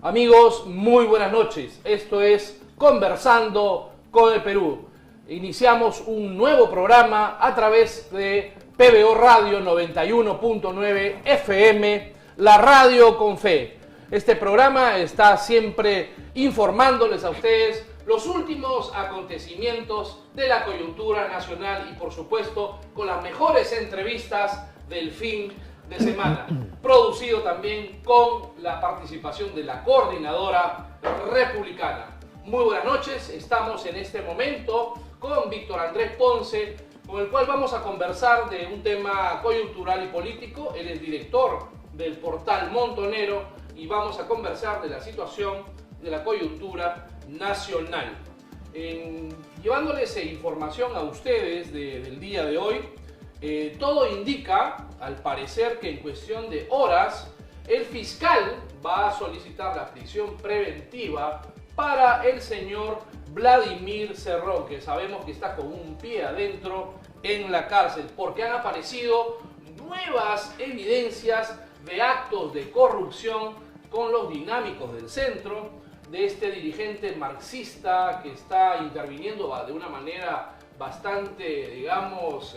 Amigos, muy buenas noches. Esto es Conversando con el Perú. Iniciamos un nuevo programa a través de PBO Radio 91.9 FM, la radio con fe. Este programa está siempre informándoles a ustedes los últimos acontecimientos de la coyuntura nacional y, por supuesto, con las mejores entrevistas del fin de semana. Producido también con la participación de la Coordinadora Republicana. Muy buenas noches, estamos en este momento con Víctor Andrés Ponce, con el cual vamos a conversar de un tema coyuntural y político. Él es director del portal Montonero y vamos a conversar de la situación de la coyuntura nacional. Llevándoles información a ustedes del día de hoy, todo indica, al parecer, que en cuestión de horas, el fiscal va a solicitar la prisión preventiva para el señor Vladimir Cerrón, que sabemos que está con un pie adentro en la cárcel, porque han aparecido nuevas evidencias de actos de corrupción con los dinámicos del centro, de este dirigente marxista que está interviniendo de una manera bastante, digamos,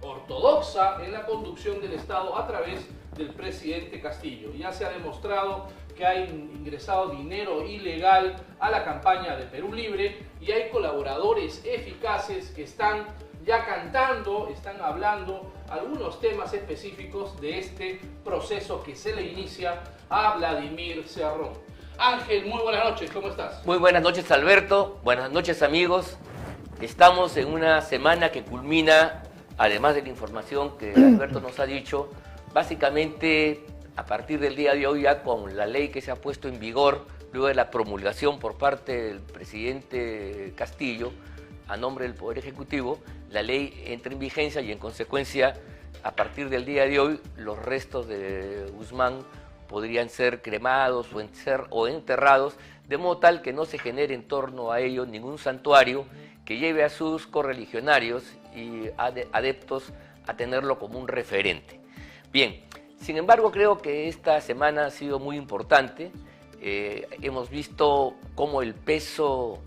ortodoxa en la conducción del Estado a través del presidente Castillo. Ya se ha demostrado que ha ingresado dinero ilegal a la campaña de Perú Libre y hay colaboradores eficaces que están ya cantando, están hablando algunos temas específicos de este proceso que se le inicia a Vladimir Cerrón. Ángel, muy buenas noches, ¿cómo estás? Muy buenas noches, Alberto. Buenas noches, amigos. Estamos en una semana que culmina, además de la información que Alberto nos ha dicho, básicamente a partir del día de hoy ya con la ley que se ha puesto en vigor, luego de la promulgación por parte del presidente Castillo, a nombre del Poder Ejecutivo, la ley entra en vigencia y en consecuencia, a partir del día de hoy, los restos de Guzmán podrían ser cremados o enterrados, de modo tal que no se genere en torno a ellos ningún santuario que lleve a sus correligionarios y adeptos a tenerlo como un referente. Bien, sin embargo, creo que esta semana ha sido muy importante. Hemos visto cómo el peso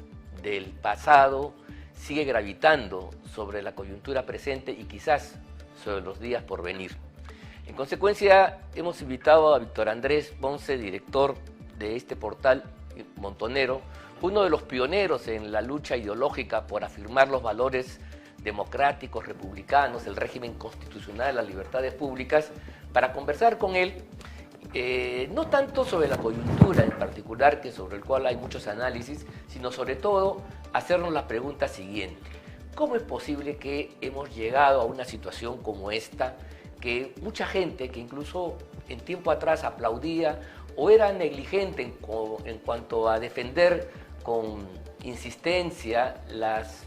del pasado sigue gravitando sobre la coyuntura presente y quizás sobre los días por venir. En consecuencia, hemos invitado a Víctor Andrés Ponce, director de este portal Montonero, uno de los pioneros en la lucha ideológica por afirmar los valores democráticos, republicanos, el régimen constitucional, las libertades públicas, para conversar con él, no tanto sobre la coyuntura en particular, que sobre el cual hay muchos análisis, sino sobre todo hacernos la pregunta siguiente: ¿cómo es posible que hemos llegado a una situación como esta, que mucha gente que incluso en tiempo atrás aplaudía o era negligente en cuanto a defender con insistencia las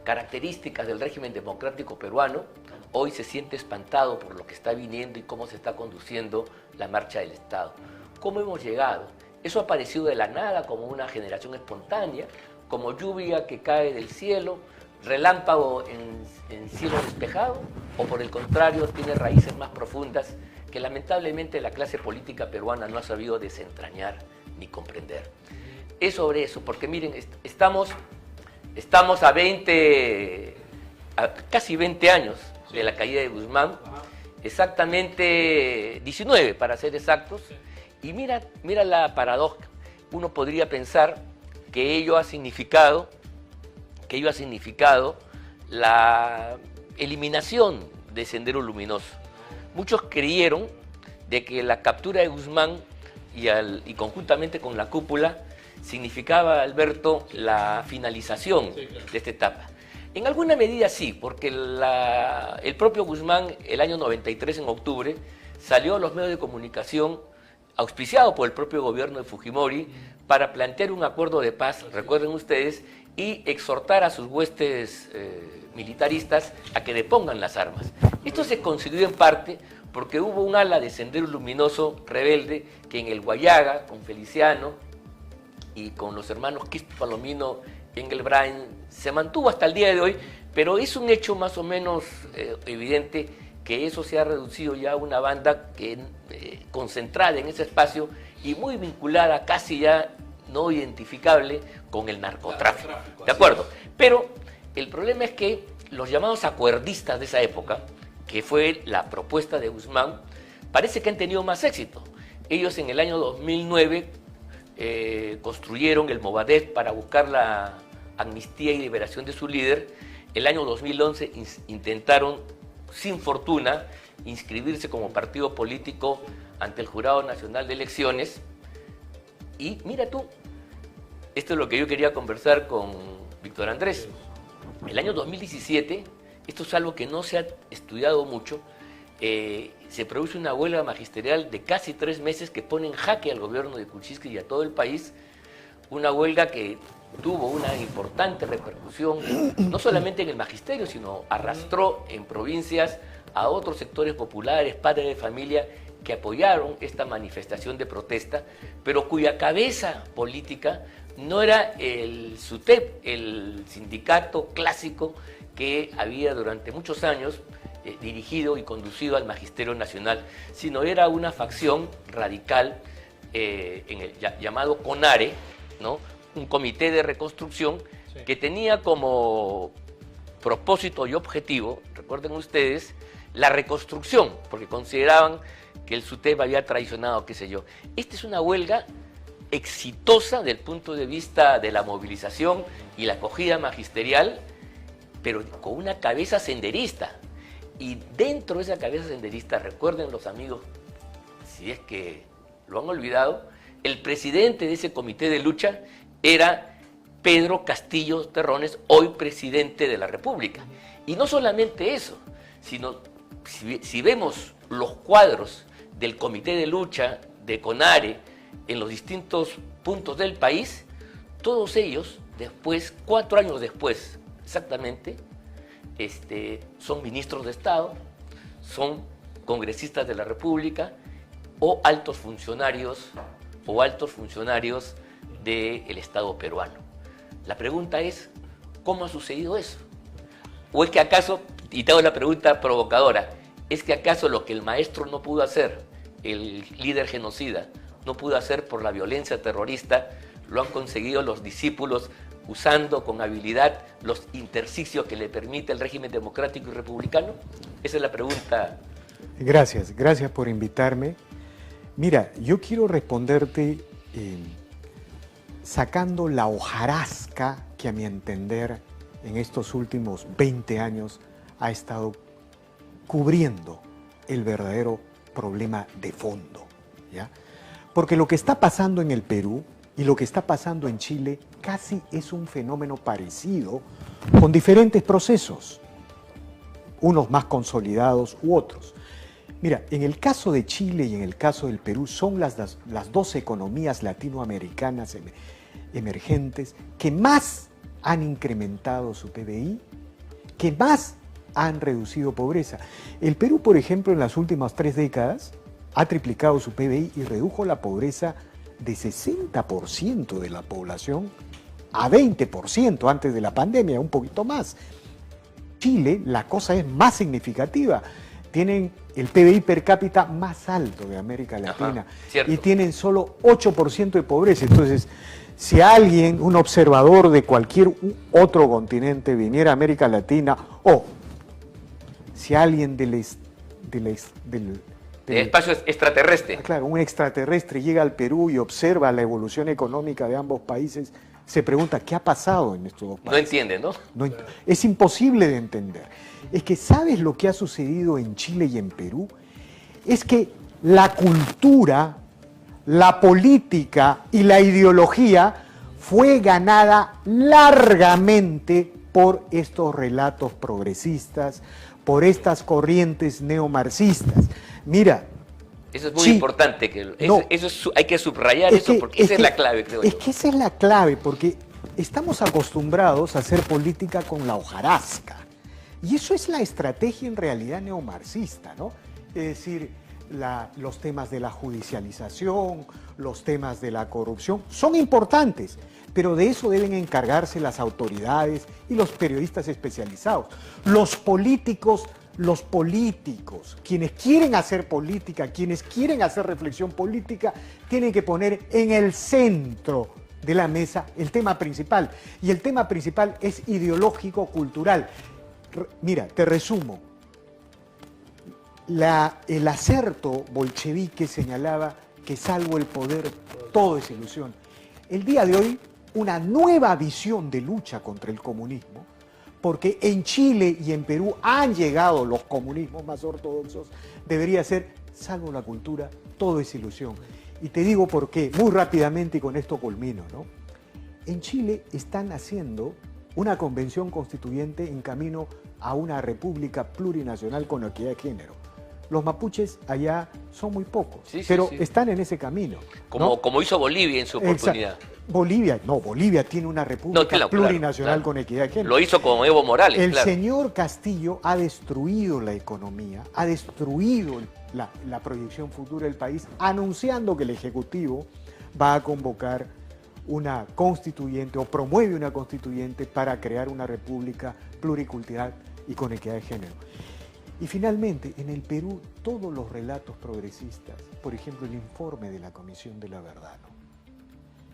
características del régimen democrático peruano, hoy se siente espantado por lo que está viniendo y cómo se está conduciendo la marcha del Estado? ¿Cómo hemos llegado? Eso ha aparecido de la nada como una generación espontánea, como lluvia que cae del cielo, relámpago en cielo despejado, o por el contrario tiene raíces más profundas que lamentablemente la clase política peruana no ha sabido desentrañar ni comprender. Es sobre eso, porque miren, estamos a casi 20 años de la caída de Guzmán, exactamente 19 para ser exactos, y mira la paradoja. Uno podría pensar que ello ha significado la eliminación de Sendero Luminoso. Muchos creyeron de que la captura de Guzmán y conjuntamente con la cúpula significaba, Alberto, la finalización de esta etapa. En alguna medida sí, porque el propio Guzmán, el año 93, en octubre, salió a los medios de comunicación, auspiciado por el propio gobierno de Fujimori, para plantear un acuerdo de paz, recuerden ustedes, y exhortar a sus huestes militaristas a que depongan las armas. Esto se consiguió en parte porque hubo un ala de Sendero Luminoso rebelde que en el Guayaga, con Feliciano y con los hermanos Quispe Palomino y Engelbrain, se mantuvo hasta el día de hoy, pero es un hecho más o menos evidente que eso se ha reducido ya a una banda que, concentrada en ese espacio y muy vinculada, casi ya no identificable, con el narcotráfico. ¿De Así acuerdo? es. Pero el problema es que los llamados acuerdistas de esa época, que fue la propuesta de Guzmán, parece que han tenido más éxito. Ellos en el año 2009 construyeron el Movadef para buscar la amnistía y liberación de su líder. El año 2011 intentaron, sin fortuna, inscribirse como partido político ante el Jurado Nacional de Elecciones. Y mira tú, esto es lo que yo quería conversar con Víctor Andrés. El año 2017, esto es algo que no se ha estudiado mucho, se produce una huelga magisterial de casi 3 meses que pone en jaque al gobierno de Kuczynski y a todo el país, una huelga que tuvo una importante repercusión, no solamente en el magisterio, sino arrastró en provincias a otros sectores populares, padres de familia, que apoyaron esta manifestación de protesta, pero cuya cabeza política no era el SUTEP, el sindicato clásico que había durante muchos años dirigido y conducido al Magisterio Nacional, sino era una facción radical llamado CONARE, ¿no? Un comité de reconstrucción que tenía como propósito y objetivo, recuerden ustedes, la reconstrucción, porque consideraban que el SUTEP había traicionado, qué sé yo. Esta es una huelga exitosa desde el punto de vista de la movilización y la acogida magisterial, pero con una cabeza senderista. Y dentro de esa cabeza senderista, recuerden los amigos, si es que lo han olvidado, el presidente de ese comité de lucha era Pedro Castillo Terrones, hoy presidente de la República. Y no solamente eso, sino si vemos los cuadros del comité de lucha de CONARE en los distintos puntos del país, todos ellos después, 4 años después exactamente, son ministros de Estado, son congresistas de la República o altos funcionarios del Estado peruano. La pregunta es, ¿cómo ha sucedido eso? ¿O es que acaso, y te hago la pregunta provocadora, es que acaso lo que el maestro no pudo hacer, el líder genocida, no pudo hacer por la violencia terrorista, lo han conseguido los discípulos usando con habilidad los intersticios que le permite el régimen democrático y republicano? Esa es la pregunta. Gracias por invitarme. Mira, yo quiero responderte sacando la hojarasca que a mi entender en estos últimos 20 años ha estado cubriendo el verdadero problema de fondo, ¿ya? Porque lo que está pasando en el Perú y lo que está pasando en Chile casi es un fenómeno parecido, con diferentes procesos, unos más consolidados u otros. Mira, en el caso de Chile y en el caso del Perú son las 2 economías latinoamericanas emergentes que más han incrementado su PBI, que más han reducido pobreza. El Perú, por ejemplo, en las últimas 3 décadas ha triplicado su PBI y redujo la pobreza de 60% de la población a 20% antes de la pandemia, un poquito más. Chile, la cosa es más significativa. Tienen el PBI per cápita más alto de América Latina. Ajá, y tienen solo 8% de pobreza. Entonces, si alguien, un observador de cualquier otro continente viniera a América Latina, o si alguien del espacio extraterrestre. Claro, un extraterrestre llega al Perú y observa la evolución económica de ambos países, se pregunta qué ha pasado en estos 2 países. No entiende, ¿no? Es imposible de entender. Es que ¿sabes lo que ha sucedido en Chile y en Perú? Es que la cultura, la política y la ideología fue ganada largamente por estos relatos progresistas, por estas corrientes neomarxistas. Mira, eso es muy importante, hay que subrayar eso, porque esa es la clave, creo yo. Es que esa es la clave, porque estamos acostumbrados a hacer política con la hojarasca. Y eso es la estrategia en realidad neomarxista, ¿no? Es decir, los temas de la judicialización, los temas de la corrupción, son importantes, pero de eso deben encargarse las autoridades y los periodistas especializados. Los políticos los políticos, quienes quieren hacer política, quienes quieren hacer reflexión política, tienen que poner en el centro de la mesa el tema principal. Y el tema principal es ideológico-cultural. Mira, te resumo. El acerto bolchevique señalaba que salvo el poder, todo es ilusión. El día de hoy, una nueva visión de lucha contra el comunismo, porque en Chile y en Perú han llegado los comunismos más ortodoxos, debería ser, salvo la cultura, todo es ilusión. Y te digo por qué, muy rápidamente y con esto culmino, ¿no? En Chile están haciendo una convención constituyente en camino a una república plurinacional con equidad de género. Los mapuches allá son muy pocos, pero están en ese camino, ¿no? Como hizo Bolivia en su oportunidad. Bolivia tiene una república plurinacional con equidad de género. Lo hizo con Evo Morales, El señor Castillo ha destruido la economía, ha destruido la proyección futura del país, anunciando que el Ejecutivo va a convocar una constituyente o promueve una constituyente para crear una república pluricultural y con equidad de género. Y finalmente, en el Perú, todos los relatos progresistas, por ejemplo, el informe de la Comisión de la Verdad, ¿no?,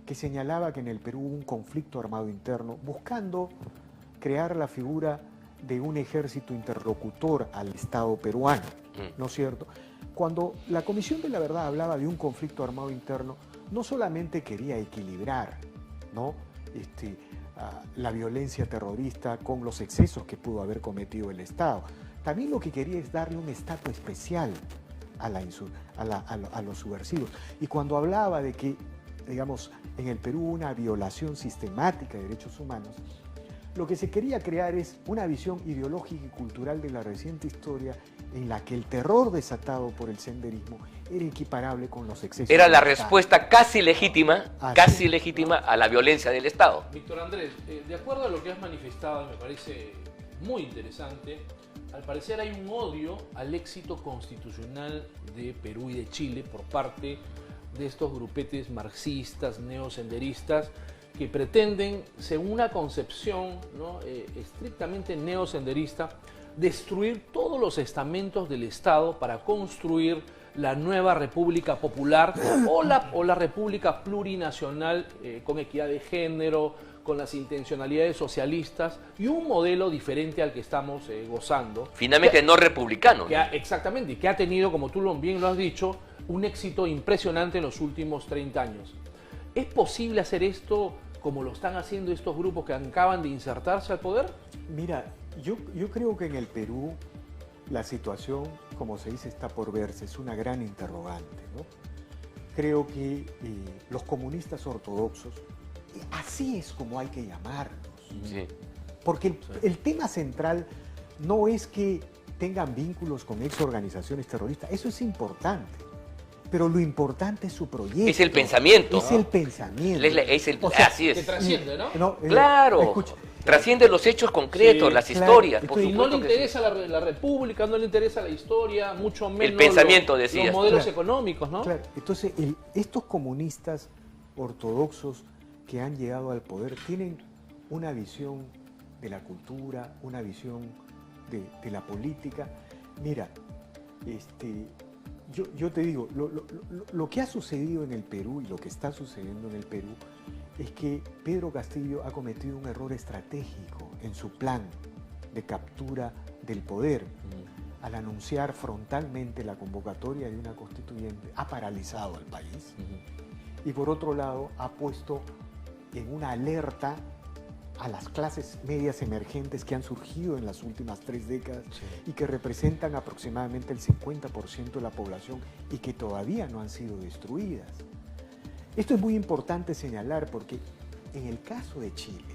que señalaba que en el Perú hubo un conflicto armado interno buscando crear la figura de un ejército interlocutor al Estado peruano, ¿no es cierto? Cuando la Comisión de la Verdad hablaba de un conflicto armado interno, no solamente quería equilibrar, ¿no?, la violencia terrorista con los excesos que pudo haber cometido el Estado. También lo que quería es darle un estatus especial a los subversivos. Y cuando hablaba de que, digamos, en el Perú una violación sistemática de derechos humanos, lo que se quería crear es una visión ideológica y cultural de la reciente historia en la que el terror desatado por el senderismo era equiparable con los excesos. Era la respuesta casi legítima a la violencia del Estado. Víctor Andrés, de acuerdo a lo que has manifestado, me parece muy interesante, al parecer hay un odio al éxito constitucional de Perú y de Chile por parte de estos grupetes marxistas, neosenderistas, que pretenden, según una concepción, ¿no?, estrictamente neosenderista, destruir todos los estamentos del Estado para construir la nueva República Popular o la República Plurinacional con equidad de género, con las intencionalidades socialistas y un modelo diferente al que estamos gozando. Finalmente no republicano. Exactamente, y que ha tenido, como tú bien lo has dicho, un éxito impresionante en los últimos 30 años. ¿Es posible hacer esto como lo están haciendo estos grupos que acaban de insertarse al poder? Mira, yo creo que en el Perú la situación, como se dice, está por verse, es una gran interrogante, ¿no? Creo que los comunistas ortodoxos, así es como hay que llamarlos, porque el tema central no es que tengan vínculos con exorganizaciones terroristas, eso es importante, pero lo importante es su proyecto. Es el pensamiento. Es el pensamiento. Así es. Que trasciende, ¿no? Claro. Escucha, trasciende los hechos concretos, las historias. Claro. Por Y supuesto no le interesa la república, no le interesa la historia, mucho menos el pensamiento, decías. Los modelos económicos, ¿no? Claro. Entonces, estos comunistas ortodoxos que han llegado al poder tienen una visión de la cultura, una visión de la política. Mira, yo te digo, lo que ha sucedido en el Perú y lo que está sucediendo en el Perú es que Pedro Castillo ha cometido un error estratégico en su plan de captura del poder. Al anunciar frontalmente la convocatoria de una constituyente, ha paralizado al país. Y por otro lado, ha puesto en una alerta a las clases medias emergentes que han surgido en las últimas 3 décadas y que representan aproximadamente el 50% de la población y que todavía no han sido destruidas. Esto es muy importante señalar porque en el caso de Chile,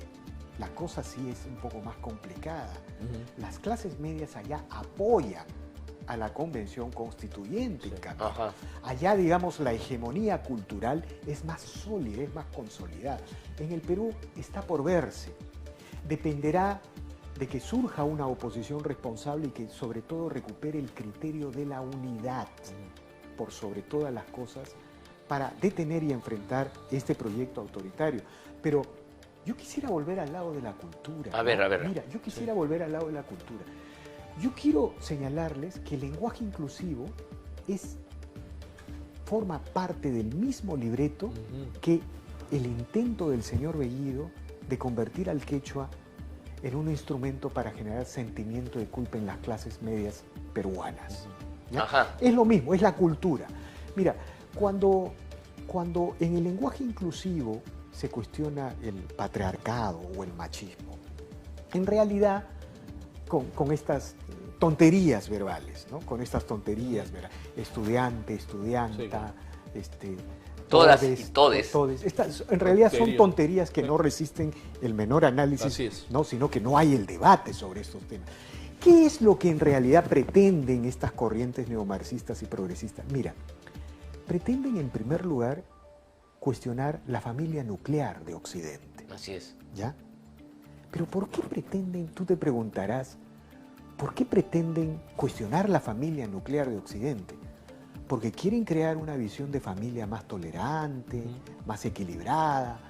la cosa sí es un poco más complicada. Las clases medias allá apoyan a la convención constituyente, en cambio. Allá, digamos, la hegemonía cultural es más sólida, es más consolidada. En el Perú está por verse. Dependerá de que surja una oposición responsable y que sobre todo recupere el criterio de la unidad, por sobre todas las cosas, para detener y enfrentar este proyecto autoritario. Pero yo quisiera volver al lado de la cultura. A ver. Mira, yo quisiera volver al lado de la cultura. yo quiero señalarles que el lenguaje inclusivo forma parte del mismo libreto que el intento del señor Bellido de convertir al quechua en un instrumento para generar sentimiento de culpa en las clases medias peruanas. Ajá. Es lo mismo, es la cultura. Mira, cuando en el lenguaje inclusivo se cuestiona el patriarcado o el machismo, en realidad con estas tonterías verbales, ¿no? Con estas tonterías, estudiante, estudianta, todas y todes. En realidad son tonterías que no resisten el menor análisis, ¿no? Sino que no hay el debate sobre estos temas. ¿Qué es lo que en realidad pretenden estas corrientes neomarxistas y progresistas? Mira, pretenden en primer lugar cuestionar la familia nuclear de Occidente. Así es. ¿Ya? Pero ¿por qué pretenden, tú te preguntarás, por qué pretenden cuestionar la familia nuclear de Occidente? Porque quieren crear una visión de familia más tolerante, más equilibrada.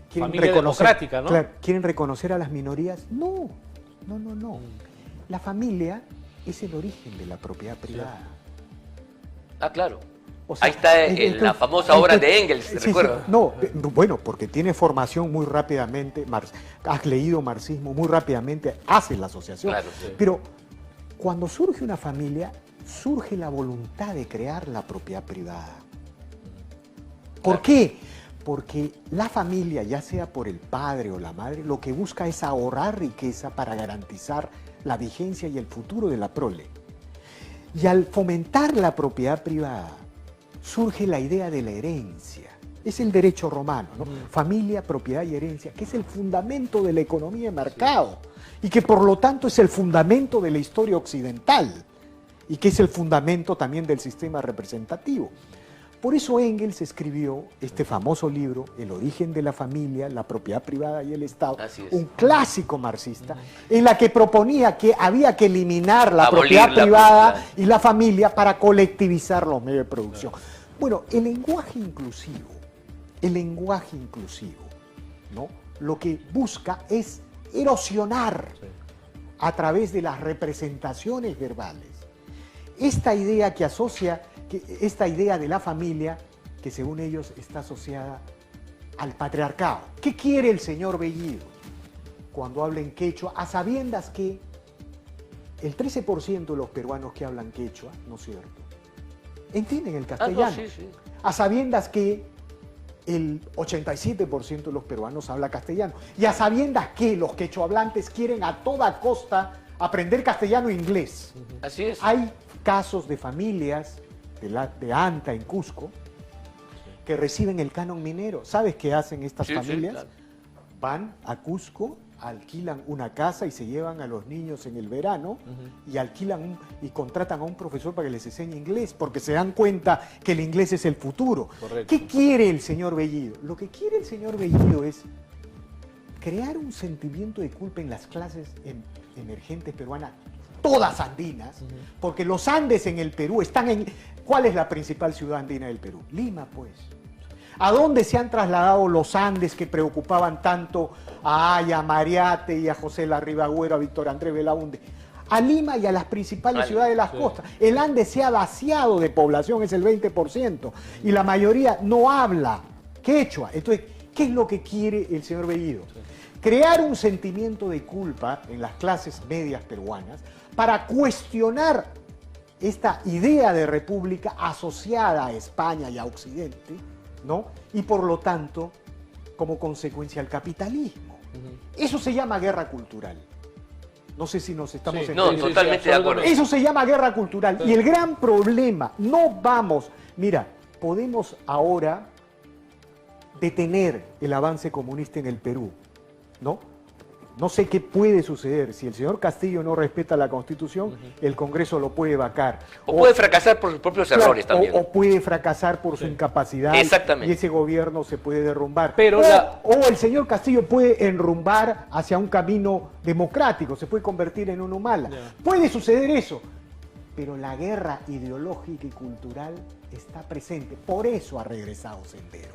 Familia democrática, ¿no? Claro, ¿quieren reconocer a las minorías? No. La familia es el origen de la propiedad privada. Ah, claro. O sea, ahí está la famosa obra de Engels, ¿recuerdas? Sí. No, bueno, porque tiene formación muy rápidamente, has leído marxismo, muy rápidamente haces la asociación. Claro, sí. Pero cuando surge una familia, surge la voluntad de crear la propiedad privada. ¿Por qué? Porque la familia, ya sea por el padre o la madre, lo que busca es ahorrar riqueza para garantizar la vigencia y el futuro de la prole. Y al fomentar la propiedad privada, surge la idea de la herencia. Es el derecho romano, ¿no? Familia, propiedad y herencia, que es el fundamento de la economía de mercado y que por lo tanto es el fundamento de la historia occidental y que es el fundamento también del sistema representativo. Por eso Engels escribió este famoso libro, El origen de la familia, la propiedad privada y el Estado, un clásico marxista, en la que proponía que había que eliminar la propiedad privada y la familia para colectivizar los medios de producción. Bueno, el lenguaje inclusivo, ¿no? Lo que busca es erosionar a través de las representaciones verbales esta idea que asocia esta idea de la familia, que según ellos está asociada al patriarcado. ¿Qué quiere el señor Bellido cuando habla en quechua? A sabiendas que el 13% de los peruanos que hablan quechua, ¿no es cierto?, entienden el castellano. A sabiendas que el 87% de los peruanos habla castellano. Y a sabiendas que los quechohablantes quieren a toda costa aprender castellano e inglés. Así es. Hay casos de familias de Anta, en Cusco, que reciben el canon minero. ¿Sabes qué hacen estas familias? Claro. Van a Cusco, alquilan una casa y se llevan a los niños en el verano y alquilan y contratan a un profesor para que les enseñe inglés, porque se dan cuenta que el inglés es el futuro. Correcto. ¿Qué quiere el señor Bellido? Lo que quiere el señor Bellido es crear un sentimiento de culpa en las clases emergentes peruanas, todas andinas, porque los Andes en el Perú están en... ¿Cuál es la principal ciudad andina del Perú? Lima, pues. ¿A dónde se han trasladado los Andes que preocupaban tanto a Aya, a Mariate y a José Larribagüero, a Víctor Andrés Belaúnde? A Lima y a las principales ciudades de las costas. El Andes se ha vaciado de población, es el 20%, y la mayoría no habla quechua. Entonces, ¿qué es lo que quiere el señor Bellido? Crear un sentimiento de culpa en las clases medias peruanas para cuestionar esta idea de república asociada a España y a Occidente, ¿no? Y por lo tanto, como consecuencia, al capitalismo. Eso se llama guerra cultural. No sé si nos estamos entendiendo. No, totalmente de acuerdo. Eso se llama guerra cultural. Y el gran problema, mira, podemos ahora detener el avance comunista en el Perú, ¿no? No sé qué puede suceder. Si el señor Castillo no respeta la Constitución, el Congreso lo puede vacar. O puede fracasar por sus propios errores también. O puede fracasar por su incapacidad. Exactamente. Y ese gobierno se puede derrumbar. Pero o el señor Castillo puede enrumbar hacia un camino democrático, se puede convertir en un Humala. Puede suceder eso. pero la guerra ideológica y cultural está presente. Por eso ha regresado Sendero.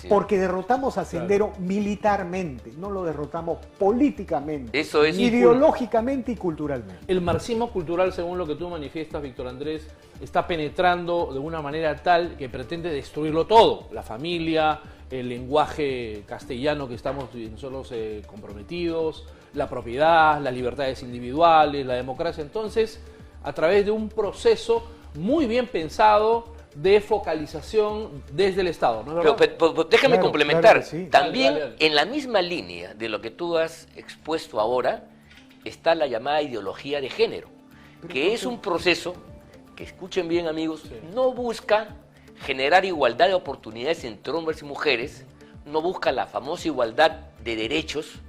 Porque derrotamos a Sendero militarmente, no lo derrotamos políticamente, Eso es ideológicamente y culturalmente. El marxismo cultural, según lo que tú manifiestas, Víctor Andrés, está penetrando de una manera tal que pretende destruirlo todo. La familia, el lenguaje castellano que estamos nosotros comprometidos, la propiedad, las libertades individuales, la democracia. Entonces, a través de un proceso muy bien pensado de focalización desde el Estado, ¿no es verdad? Pero déjame complementar. Claro sí. También Dale. en la misma línea de lo que tú has expuesto ahora está la llamada ideología de género, que es un proceso que, escuchen bien amigos, no busca generar igualdad de oportunidades entre hombres y mujeres, no busca la famosa igualdad de derechos,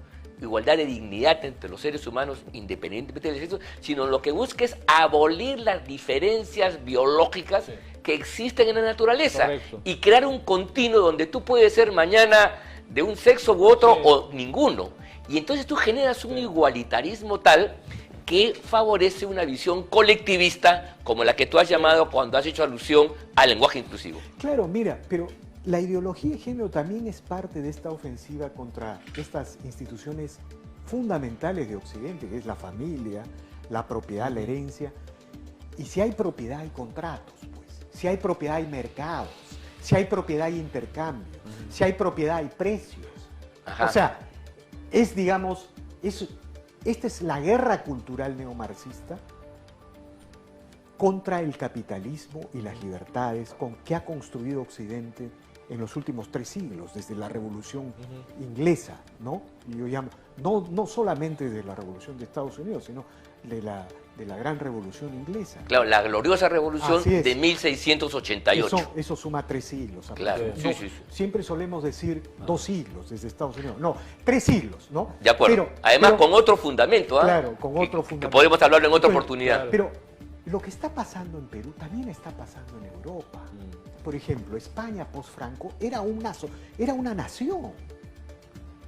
igualdad de dignidad entre los seres humanos independientemente del sexo, sino lo que busca es abolir las diferencias biológicas que existen en la naturaleza. Correcto. Y crear un continuo donde tú puedes ser mañana de un sexo u otro o ninguno. Y entonces tú generas un igualitarismo tal que favorece una visión colectivista como la que tú has llamado cuando has hecho alusión al lenguaje inclusivo. Claro, mira, pero la ideología de género también es parte de esta ofensiva contra estas instituciones fundamentales de Occidente, que es la familia, la propiedad, la herencia. Y si hay propiedad hay contratos, pues. Si hay propiedad hay mercados. Si hay propiedad hay intercambios. Si hay propiedad hay precios. Ajá. O sea, es, digamos, esta es la guerra cultural neomarxista contra el capitalismo y las libertades que ha construido Occidente en los últimos 3 siglos, desde la Revolución Inglesa, ¿no? Y yo llamo, no solamente de la Revolución de Estados Unidos, sino de la Gran Revolución Inglesa. Claro, la gloriosa revolución Así es. de 1688. Eso suma 3 siglos. Claro, No, sí. siempre solemos decir 2 siglos desde Estados Unidos. No, 3 siglos, ¿no? De acuerdo. Además, con otro fundamento, ¿ah? Claro, con otro que fundamento. podemos hablarlo en otra Bueno, oportunidad. Pero lo que está pasando en Perú también está pasando en Europa. Por ejemplo, España post-Franco era una nación.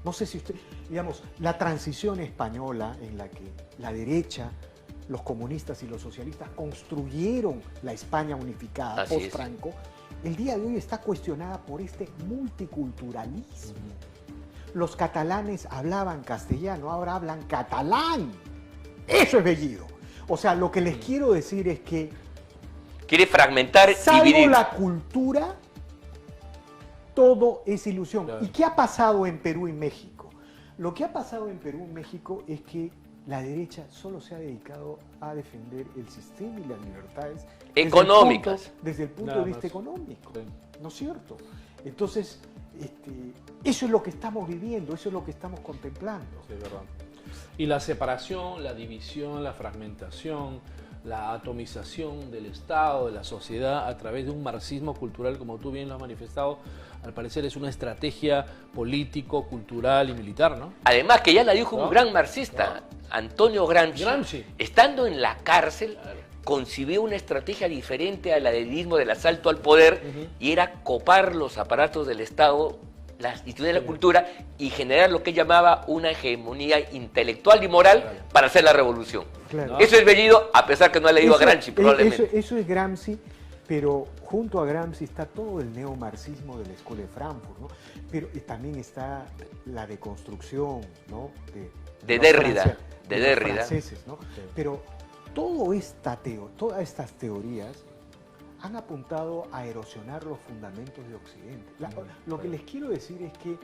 No sé si usted, digamos, la transición española en la que la derecha, los comunistas y los socialistas construyeron la España unificada Así post-Franco, el día de hoy está cuestionada por este multiculturalismo. Los catalanes hablaban castellano, ahora hablan catalán. Eso es Bellido. O sea, lo que les quiero decir es que Quiere fragmentar, salvo dividir. la cultura, todo es ilusión. Claro. ¿Y qué ha pasado en Perú y México? Lo que ha pasado en Perú y México es que la derecha solo se ha dedicado a defender el sistema y las libertades Económicas. desde el punto Nada de vista más. económico. Sí. ¿No es cierto? Entonces, eso es lo que estamos viviendo, eso es lo que estamos contemplando. Sí, es verdad. Y la separación, la división, la fragmentación, la atomización del Estado, de la sociedad, a través de un marxismo cultural, como tú bien lo has manifestado, al parecer es una estrategia político, cultural y militar, ¿no? Además, que ya la dijo ¿No? un gran marxista, Antonio Gramsci, Gramsci. estando en la cárcel, concibió una estrategia diferente al adherismo del asalto al poder, y era copar los aparatos del Estado, las instituciones de la cultura, y generar lo que llamaba una hegemonía intelectual y moral para hacer la revolución. Claro. Eso es Bellido, a pesar que no ha leído a Gramsci, probablemente. Eso es Gramsci, pero junto a Gramsci está todo el neomarxismo de la Escuela de Frankfurt, ¿no? Pero también está la deconstrucción, ¿no? De los Derrida, de los Derrida. franceses, ¿no? Pero todas estas teorías han apuntado a erosionar los fundamentos de Occidente. Lo que les quiero decir es que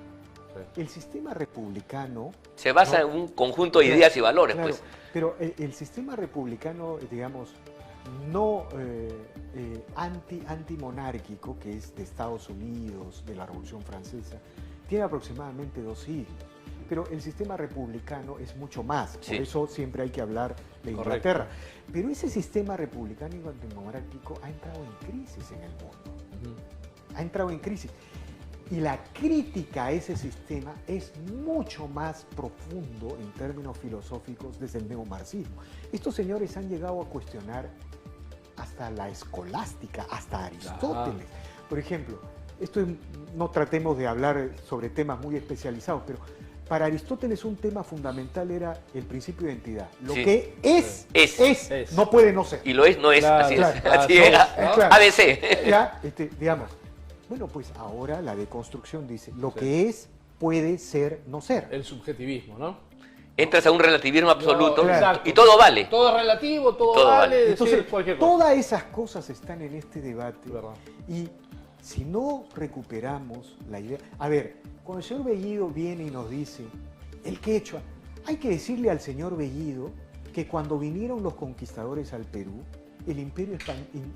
el sistema republicano... Se basa ¿no? en un conjunto de ideas y valores, Claro, pues. pero el sistema republicano, digamos, no antimonárquico, que es de Estados Unidos, de la Revolución Francesa, tiene aproximadamente 2 siglos. Pero el sistema republicano es mucho más, Sí. por eso siempre hay que hablar de Inglaterra. Pero ese sistema republicano y antimonárquico ha entrado en crisis en el mundo. Ha entrado en crisis. Y la crítica a ese sistema es mucho más profundo en términos filosóficos desde el neomarxismo. Estos señores han llegado a cuestionar hasta la escolástica, hasta Aristóteles. Por ejemplo, no tratemos de hablar sobre temas muy especializados, pero para Aristóteles un tema fundamental era el principio de identidad. Lo Sí. que es, Es. no puede no ser. Y lo es, no es, Claro, así claro, es. claro, Así es. claro. ABC. Ya, digamos, bueno, pues ahora la deconstrucción dice, lo que es puede ser no ser. El subjetivismo, ¿no? Entras a un relativismo absoluto No, exacto. y todo vale. Todo es relativo, todo, Todo vale, vale. decir Entonces, cualquier cosa. todas esas cosas están en este debate. Verdad. Y si no recuperamos la idea... A ver, cuando el señor Bellido viene y nos dice, el quechua, hay que decirle al señor Bellido que cuando vinieron los conquistadores al Perú, el imperio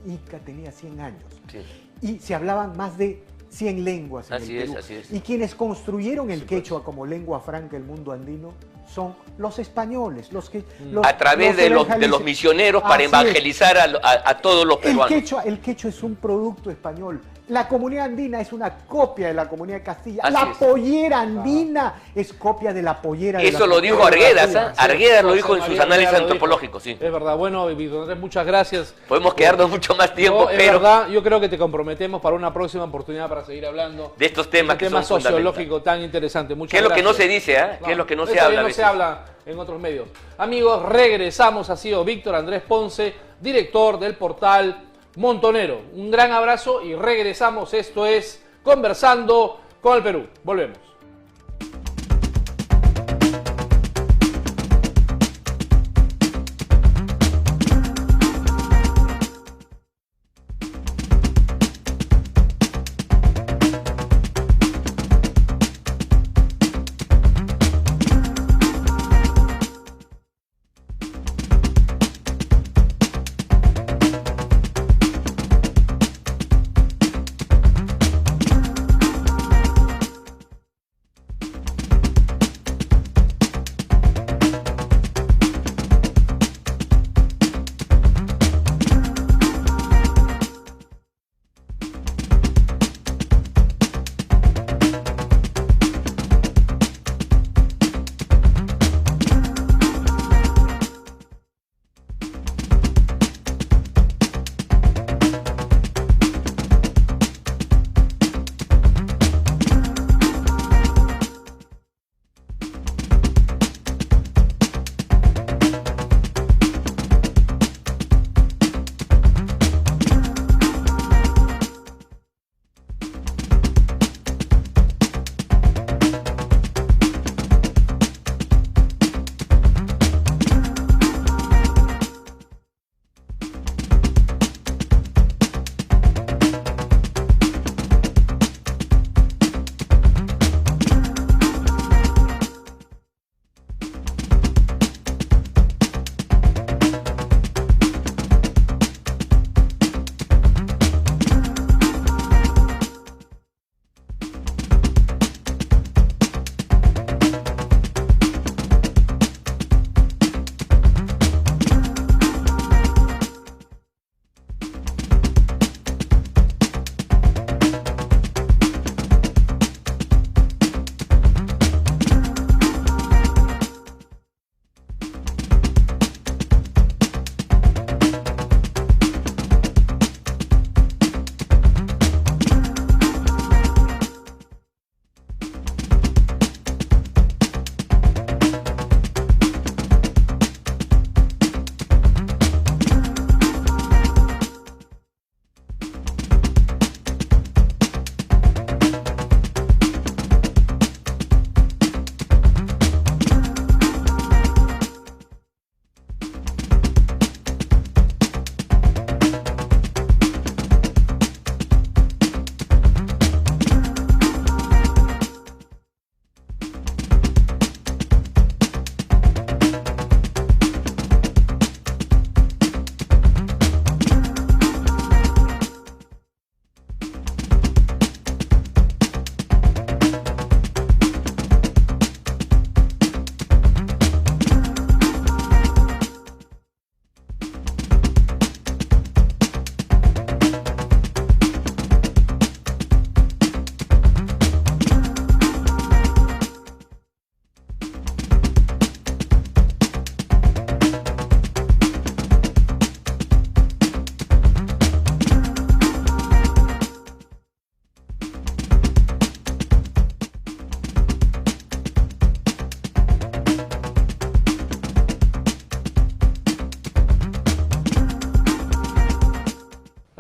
inca tenía 100 años. Sí. Y se hablaban más de 100 lenguas en Así el es, Perú. así es. Y quienes construyeron el Sí, quechua como lengua franca del mundo andino son los españoles, los que... A través de los evangelizadores. misioneros para Así es. evangelizar a todos los peruanos. El quechua es un producto español. La comunidad andina es una copia de la comunidad de Castilla. Así la es. pollera andina es copia de la pollera de Eso la lo dijo comunidad de Arguedas, Castilla. ¿ah? Arguedas lo José dijo en María sus análisis Arguedas lo dijo. antropológicos, sí. Es verdad. Bueno, Víctor Andrés, muchas gracias. Podemos quedarnos mucho más tiempo, No, es pero verdad, yo creo que te comprometemos para una próxima oportunidad para seguir hablando de estos temas este que tema son fundamentales. sociológico tan interesante. Muchas ¿Qué es lo que no gracias. se dice, ah? ¿Qué es lo que no se eso habla a no veces? se habla en otros medios. Amigos, regresamos. Ha sido Víctor Andrés Ponce, director del portal Montonero. Un gran abrazo y regresamos. Esto es Conversando con el Perú. Volvemos.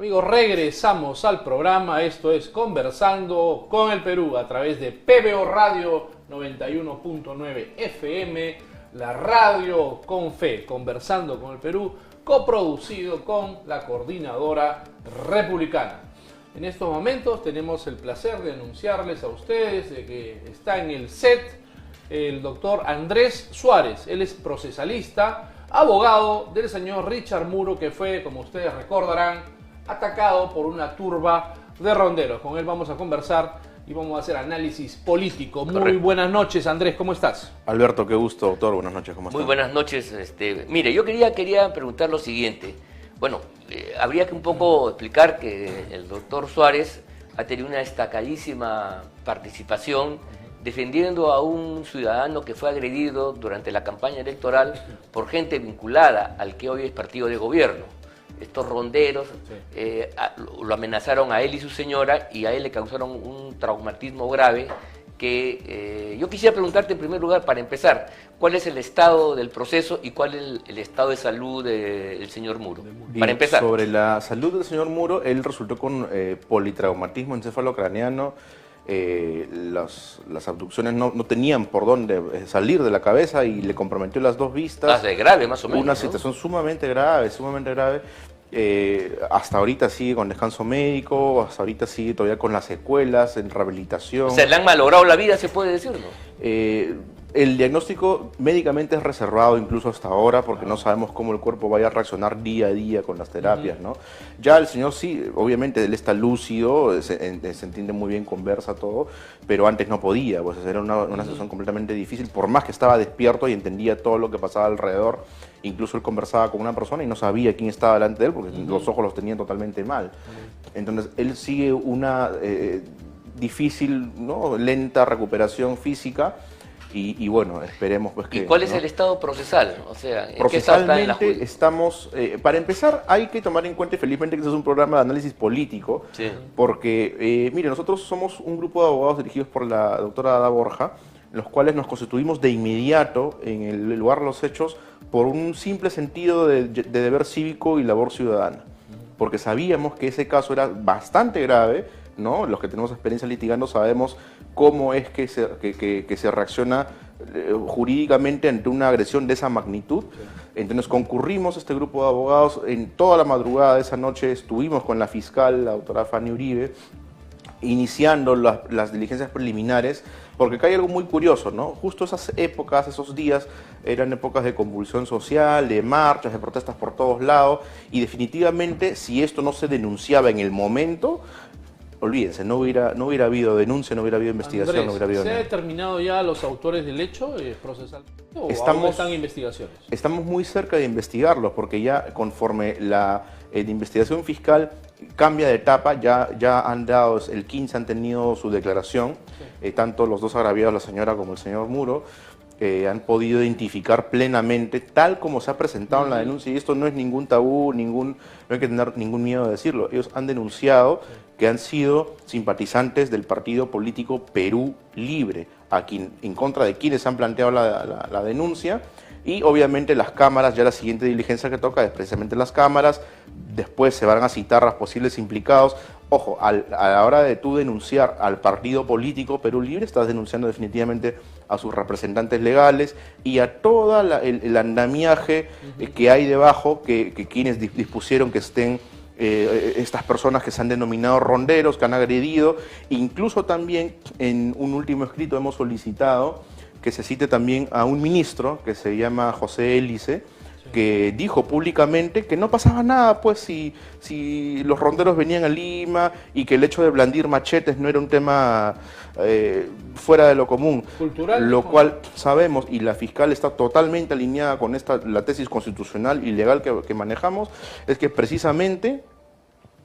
Amigos, regresamos al programa. Esto es Conversando con el Perú a través de PBO Radio 91.9 FM, la radio con fe, Conversando con el Perú, coproducido con la Coordinadora Republicana. En estos momentos tenemos el placer de anunciarles a ustedes de que está en el set el doctor Andrés Suárez. Él es procesalista, abogado del señor Richard Muro, que fue, como ustedes recordarán, atacado por una turba de ronderos. Con él vamos a conversar y vamos a hacer análisis político. Muy buenas noches, Andrés, ¿cómo estás? Alberto, qué gusto, doctor. Buenas noches, ¿cómo estás? Muy buenas noches. Mire, yo quería preguntar lo siguiente. Bueno, habría que un poco explicar que el doctor Suárez ha tenido una destacadísima participación defendiendo a un ciudadano que fue agredido durante la campaña electoral por gente vinculada al que hoy es partido de gobierno. Estos ronderos lo amenazaron a él y su señora, y a él le causaron un traumatismo grave que yo quisiera preguntarte en primer lugar, para empezar, ¿cuál es el estado del proceso y cuál es el estado de salud del señor Muro? Bien, para empezar. Sobre la salud del señor Muro, él resultó con politraumatismo encefalocraneano. Las abducciones no tenían por dónde salir de la cabeza y le comprometió las dos vistas. De grave, más o menos. Una situación sumamente grave, sumamente grave. Hasta ahorita sigue con descanso médico, hasta ahorita sigue todavía con las secuelas, en rehabilitación. O sea, le han malogrado la vida, se puede decir, ¿no? El diagnóstico médicamente es reservado incluso hasta ahora, porque no sabemos cómo el cuerpo vaya a reaccionar día a día con las terapias, ¿no? Ya el señor sí, obviamente él está lúcido, se entiende muy bien, conversa todo, pero antes no podía, pues era una situación completamente difícil, por más que estaba despierto y entendía todo lo que pasaba alrededor. Incluso él conversaba con una persona y no sabía quién estaba delante de él, porque los ojos los tenían totalmente mal. Entonces él sigue una difícil, ¿no?, lenta recuperación física. Y bueno, esperemos pues que... ¿Y cuál es ¿no?, el estado procesal? O sea, ¿en procesalmente qué estamos... para empezar, hay que tomar en cuenta, y felizmente, que este es un programa de análisis político, sí, porque, mire, nosotros somos un grupo de abogados dirigidos por la doctora Ada Borja, los cuales nos constituimos de inmediato en el lugar de los hechos por un simple sentido de deber cívico y labor ciudadana, porque sabíamos que ese caso era bastante grave, ¿no? Los que tenemos experiencia litigando sabemos cómo es que se reacciona jurídicamente ante una agresión de esa magnitud. Entonces concurrimos este grupo de abogados en toda la madrugada de esa noche, estuvimos con la fiscal, la doctora Fanny Uribe, iniciando las diligencias preliminares, porque acá hay algo muy curioso, ¿no? Justo esas épocas, esos días, eran épocas de convulsión social, de marchas, de protestas por todos lados, y definitivamente, si esto no se denunciaba en el momento, olvídense, no hubiera habido denuncia, no hubiera habido investigación, Andrés, no hubiera habido ¿se nada. ha determinado ya los autores del hecho procesal? ¿O aún están investigaciones? Estamos muy cerca de investigarlos, porque ya conforme la investigación fiscal cambia de etapa, ya han dado, el 15 han tenido su declaración, tanto los dos agraviados, la señora como el señor Muro, han podido identificar plenamente, tal como se ha presentado en la denuncia, y esto no es ningún tabú, no hay que tener ningún miedo de decirlo. Ellos han denunciado que han sido simpatizantes del partido político Perú Libre, en contra de quienes han planteado la denuncia, y obviamente las cámaras, ya la siguiente diligencia que toca es precisamente las cámaras. Después se van a citar a los posibles implicados. Ojo, a la hora de tú denunciar al partido político Perú Libre, estás denunciando definitivamente a sus representantes legales y a todo el andamiaje que hay debajo, que quienes dispusieron que estén estas personas que se han denominado ronderos, que han agredido. Incluso también en un último escrito hemos solicitado que se cite también a un ministro que se llama José Hélice, que dijo públicamente que no pasaba nada, pues, si los ronderos venían a Lima, y que el hecho de blandir machetes no era un tema fuera de lo común. Cultural. Lo cual sabemos, y la fiscal está totalmente alineada con la tesis constitucional y legal que manejamos, es que precisamente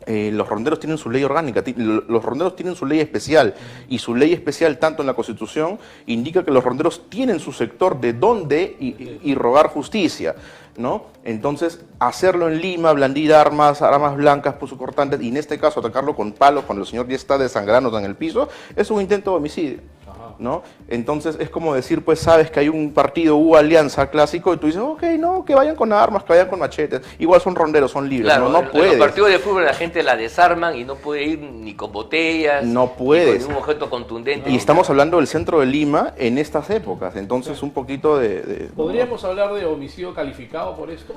los ronderos tienen su ley orgánica, los ronderos tienen su ley especial, y su ley especial, tanto en la Constitución, indica que los ronderos tienen su sector de dónde irrogar justicia, ¿no? Entonces, hacerlo en Lima, blandir armas blancas, punzocortantes, y en este caso atacarlo con palos cuando el señor ya está desangrando en el piso, es un intento de homicidio. ¿no? Entonces es como decir, pues sabes que hay un partido U Alianza clásico y tú dices, ok, no, que vayan con armas, que vayan con machetes. Igual son ronderos, son libres, Claro, no puedes. en los partidos de fútbol la gente la desarman y no puede ir ni con botellas, No puedes. ni con ningún objeto contundente. Y estamos hablando del centro de Lima en estas épocas, entonces un poquito de ¿Podríamos hablar de homicidio calificado por esto?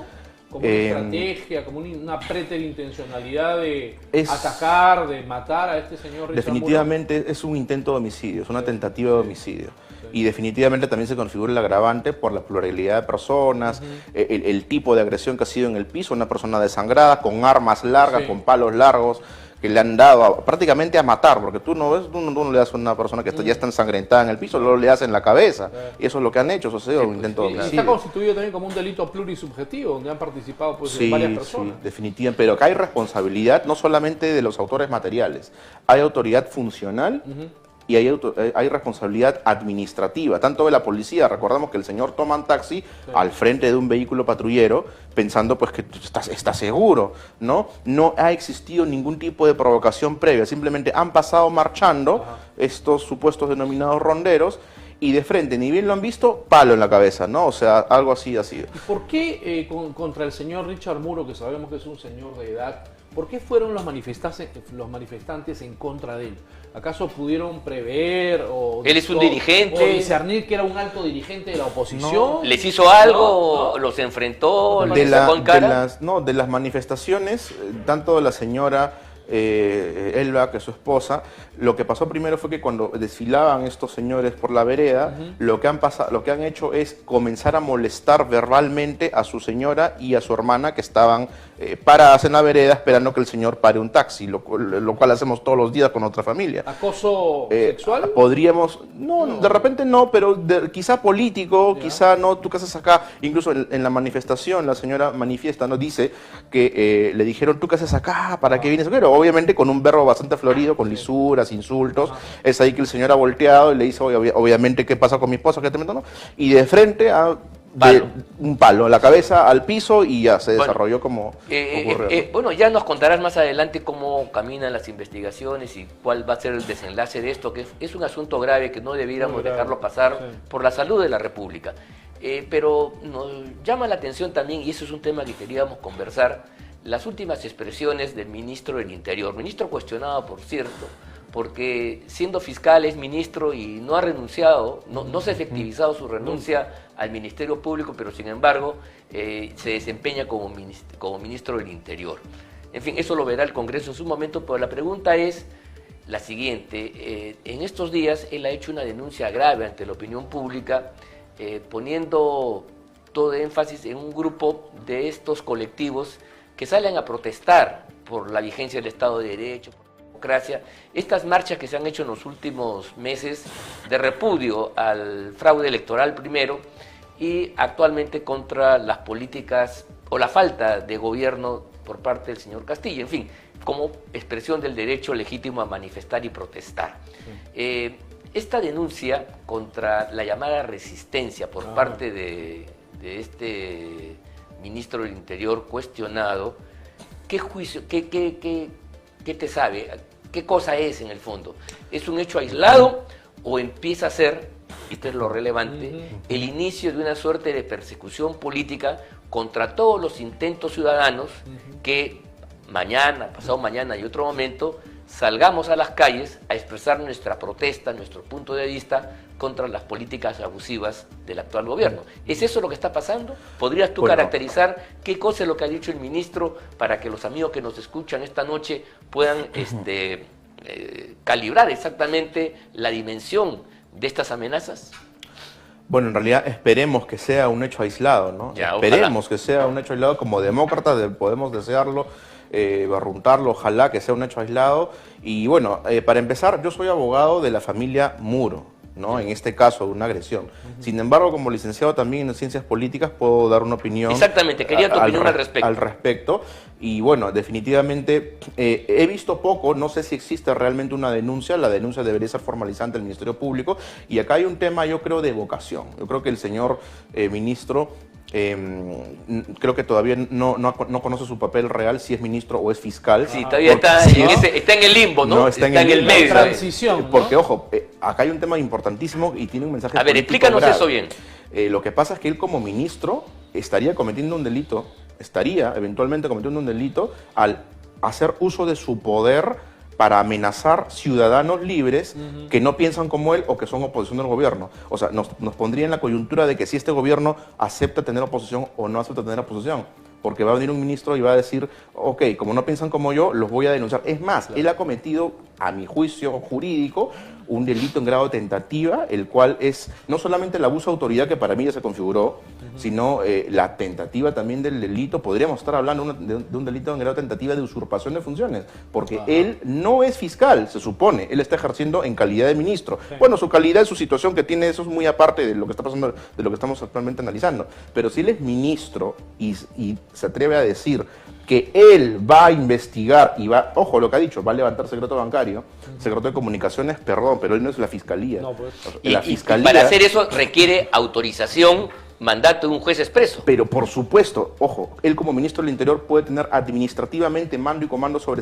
Como una estrategia, como una preterintencionalidad de atacar, de matar a este señor Richard definitivamente es un intento de homicidio, es una tentativa de homicidio. Y definitivamente también se configura el agravante por la pluralidad de personas, el tipo de agresión que ha sido en el piso, una persona desangrada, con armas largas, con palos largos, que le han dado prácticamente a matar, porque tú no ves, tú no le das a una persona que ya está ensangrentada en el piso, luego le das en la cabeza, y eso es lo que han hecho, eso ha sido un intento de Y homicidio. está constituido también como un delito plurisubjetivo, donde han participado pues, varias personas. Sí, definitivamente, pero acá hay responsabilidad no solamente de los autores materiales, hay autoridad funcional y hay responsabilidad administrativa, tanto de la policía. Recordamos que el señor toma un taxi al frente de un vehículo patrullero pensando pues que está seguro, ¿no? No ha existido ningún tipo de provocación previa, simplemente han pasado marchando estos supuestos denominados ronderos y de frente, ni bien lo han visto, palo en la cabeza, ¿no? O sea, algo así ha sido. ¿Y por qué contra el señor Richard Muro, que sabemos que es un señor de edad, por qué fueron los manifestantes en contra de él? ¿Acaso pudieron prever o él es un dirigente, o discernir que era un alto dirigente de la oposición? ¿Les hizo algo? ¿Los enfrentó? ¿Les sacó en cara? De las manifestaciones, tanto de la señora Elba, que es su esposa, lo que pasó primero fue que cuando desfilaban estos señores por la vereda, lo que han hecho es comenzar a molestar verbalmente a su señora y a su hermana, que estaban paradas en la vereda esperando que el señor pare un taxi, lo cual hacemos todos los días con nuestra familia. ¿Acoso sexual? Podríamos, de repente no, pero quizá político, quizá no. ¿Tú qué haces acá? Incluso en la manifestación la señora manifiesta, ¿no? Dice que le dijeron, ¿tú qué haces acá? ¿Para qué vienes? Pero obviamente con un verbo bastante florido, con lisuras, insultos. Es ahí que el señor ha volteado y le dice, obviamente, ¿qué pasa con mi esposa? ¿Qué te meto, no? Y de frente a un palo, la cabeza al piso, y ya se desarrolló como ocurrió, ¿no? Bueno, ya nos contarás más adelante cómo caminan las investigaciones y cuál va a ser el desenlace de esto, que es un asunto grave que no debiéramos dejarlo pasar por la salud de la República. Pero nos llama la atención también, y eso es un tema que queríamos conversar, las últimas expresiones del ministro del Interior, ministro cuestionado, por cierto, porque siendo fiscal es ministro y no ha renunciado, no se ha efectivizado su renuncia al Ministerio Público, pero sin embargo se desempeña como ministro del Interior. En fin, eso lo verá el Congreso en su momento, pero la pregunta es la siguiente. En estos días él ha hecho una denuncia grave ante la opinión pública, poniendo todo énfasis en un grupo de estos colectivos que salen a protestar por la vigencia del Estado de Derecho, democracia, estas marchas que se han hecho en los últimos meses de repudio al fraude electoral primero y actualmente contra las políticas o la falta de gobierno por parte del señor Castillo, en fin, como expresión del derecho legítimo a manifestar y protestar. Esta denuncia contra la llamada resistencia por parte de este ministro del Interior cuestionado, ¿qué juicio, qué te sabe? ¿Qué cosa es en el fondo? ¿Es un hecho aislado o empieza a ser, y esto es lo relevante, el inicio de una suerte de persecución política contra todos los intentos ciudadanos que mañana, pasado mañana y otro momento, salgamos a las calles a expresar nuestra protesta, nuestro punto de vista contra las políticas abusivas del actual gobierno? ¿Es eso lo que está pasando? ¿Podrías tú caracterizar qué cosa es lo que ha dicho el ministro para que los amigos que nos escuchan esta noche puedan calibrar exactamente la dimensión de estas amenazas? Bueno, en realidad esperemos que sea un hecho aislado, ¿no? Esperemos que sea un hecho aislado. Como demócratas podemos desearlo, barruntarlo, ojalá que sea un hecho aislado. Y bueno, para empezar, yo soy abogado de la familia Muro, ¿no? En este caso, de una agresión. Sin embargo, como licenciado también en ciencias políticas, puedo dar una opinión. Exactamente, quería tu opinión al respecto. Y bueno, definitivamente he visto poco, no sé si existe realmente una denuncia, la denuncia debería ser formalizante del Ministerio Público, y acá hay un tema, yo creo, de vocación. Yo creo que el señor ministro creo que todavía no conoce su papel real, si es ministro o es fiscal. Sí, todavía está, está en el limbo, ¿no? No, está en el el medio. Transición, ¿no? Porque, ojo, acá hay un tema importantísimo y tiene un mensaje A ver, político explícanos grave. eso bien. Lo que pasa es que él como ministro estaría cometiendo un delito, estaría eventualmente cometiendo un delito al hacer uso de su poder para amenazar ciudadanos libres que no piensan como él o que son oposición del gobierno. O sea, nos pondría en la coyuntura de que si este gobierno acepta tener oposición o no acepta tener oposición. Porque va a venir un ministro y va a decir, ok, como no piensan como yo, los voy a denunciar. Es más, él ha cometido, a mi juicio jurídico, un delito en grado de tentativa, el cual es no solamente el abuso de autoridad, que para mí ya se configuró, sino la tentativa también del delito. Podríamos estar hablando de un delito en grado de tentativa de usurpación de funciones, porque él no es fiscal, se supone, él está ejerciendo en calidad de ministro. Sí. Bueno, su calidad, su situación que tiene, eso es muy aparte de lo que está pasando, de lo que estamos actualmente analizando. Pero si él es ministro y se atreve a decir que él va a investigar y va, ojo lo que ha dicho, va a levantar secreto bancario, secreto de comunicaciones, perdón, pero él no es la fiscalía. No, pues. La fiscalía. Y para hacer eso requiere autorización, mandato de un juez expreso. Pero por supuesto, ojo, él como ministro del Interior puede tener administrativamente mando y comando sobre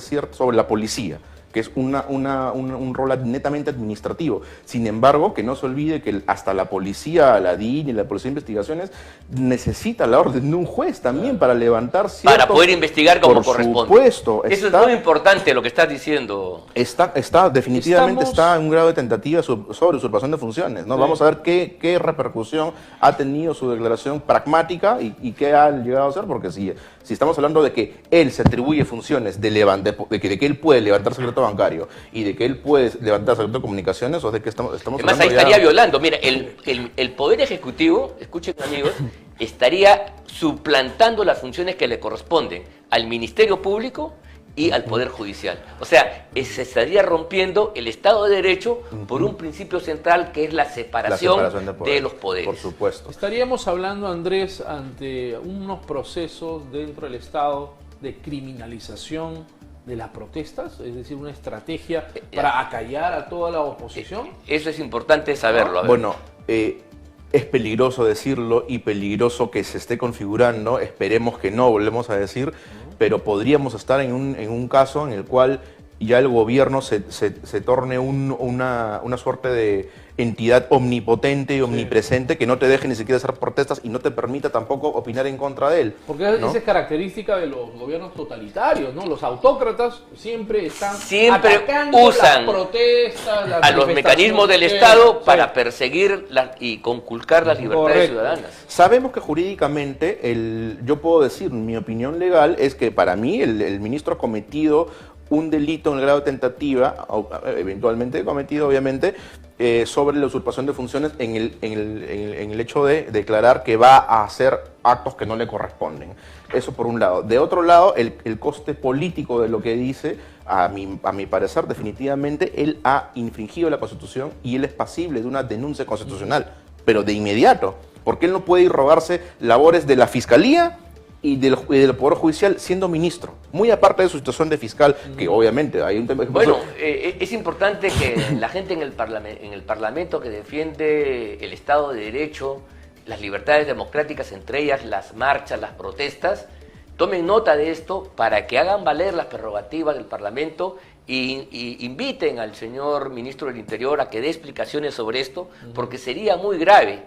la policía, que es un rol netamente administrativo. Sin embargo, que no se olvide que hasta la policía, la DIN y la Policía de Investigaciones necesita la orden de un juez también para levantar ciertos... Para poder investigar como corresponde. Por supuesto. Eso es muy importante lo que estás diciendo. Definitivamente está en un grado de tentativa sobre usurpación de funciones, ¿no? Sí. Vamos a ver qué repercusión ha tenido su declaración pragmática y qué ha llegado a hacer, porque si estamos hablando de que él se atribuye funciones de que él puede levantar secreto bancario y de que él puede levantar secreto de comunicaciones, o de que estamos además ahí estaría violando. Mira, el Poder Ejecutivo, escuchen amigos, estaría suplantando las funciones que le corresponden al Ministerio Público y al Poder Judicial. O sea, se estaría rompiendo el Estado de Derecho por un principio central que es la separación de los poderes. Por supuesto. Estaríamos hablando, Andrés, ante unos procesos dentro del Estado de criminalización de las protestas, es decir, una estrategia para acallar a toda la oposición. Eso es importante saberlo. A ver. Bueno, es peligroso decirlo y peligroso que se esté configurando, esperemos que no, volvemos a decir, pero podríamos estar en un caso en el cual ya el gobierno se torne una suerte de entidad omnipotente y omnipresente, que no te deje ni siquiera hacer protestas y no te permita tampoco opinar en contra de él. Porque esa es característica de los gobiernos totalitarios, ¿no? Los autócratas siempre están usan las protestas, a los mecanismos del Estado para perseguir y conculcar las libertades ciudadanas. Sabemos que jurídicamente, yo puedo decir, mi opinión legal es que para mí el ministro ha cometido un delito en el grado de tentativa, eventualmente cometido obviamente, sobre la usurpación de funciones en el hecho de declarar que va a hacer actos que no le corresponden. Eso por un lado. De otro lado, el coste político de lo que dice, a mi parecer, definitivamente, él ha infringido la Constitución y él es pasible de una denuncia constitucional, pero de inmediato, porque él no puede irrogarse labores de la Fiscalía y del Poder Judicial siendo ministro, muy aparte de su situación de fiscal, que obviamente hay un tema... Bueno, es importante que la gente en el Parlamento que defiende el Estado de Derecho, las libertades democráticas, entre ellas las marchas, las protestas, tomen nota de esto para que hagan valer las prerrogativas del Parlamento y inviten al señor ministro del Interior a que dé explicaciones sobre esto, porque sería muy grave